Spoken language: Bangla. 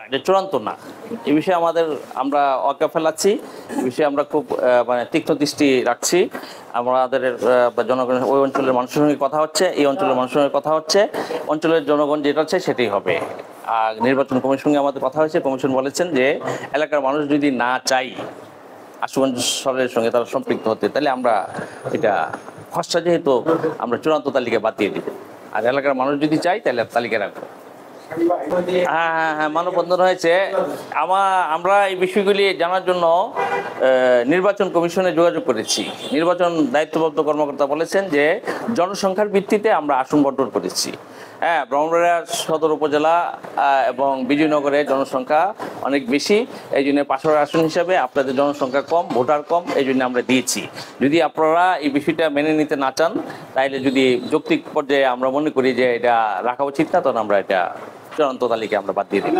এটা চূড়ান্ত না। এই বিষয়ে আমরা ওয়াকিবহাল আছি। এই বিষয়ে আমরা খুব মানে তীক্ষ্ণ দৃষ্টি রাখছি। আমাদের জনগণের ওই অঞ্চলের মানুষের সঙ্গে কথা হচ্ছে, এই অঞ্চলের মানুষের সঙ্গে কথা হচ্ছে। অঞ্চলের জনগণ যেটা চায় সেটাই হবে। আর নির্বাচন কমিশনের সঙ্গে আমাদের কথা হয়েছে, কমিশন বলেছেন যে এলাকার মানুষ যদি না চাই আশুগঞ্জ শহরের সঙ্গে তারা সম্পৃক্ত হতে, তাহলে আমরা এটা খসড়া যেহেতু আমরা চূড়ান্ত তালিকা বাদ দিয়ে দিব। আর এলাকার মানুষ যদি চাই তাহলে তালিকা রাখবো। হ্যাঁ হ্যাঁ হ্যাঁ, মানববন্ধন হয়েছে। আমরা এই বিষয়গুলি জানার জন্য নির্বাচন কমিশনে যোগাযোগ করেছি। নির্বাচন দায়িত্বপ্রাপ্ত কর্মকর্তা বলেছেন যে জনসংখ্যার ভিত্তিতে আমরা আসন বন্টন করেছি। হ্যাঁ, ব্রাহ্মণবাড়িয়া সদর উপজেলা এবং বিজয়নগরে জনসংখ্যা অনেক বেশি, এই জন্য পাশের আসন হিসাবে আপনাদের জনসংখ্যা কম, ভোটার কম, এই জন্য আমরা দিয়েছি। যদি আপনারা এই বিষয়টা মেনে নিতে না চান, তাহলে যদি যৌক্তিক পর্যায়ে আমরা মনে করি যে এটা রাখা উচিত না, তখন আমরা এটা চূড়ান্ত তালিকা আমরা বাদ দিয়ে দিই।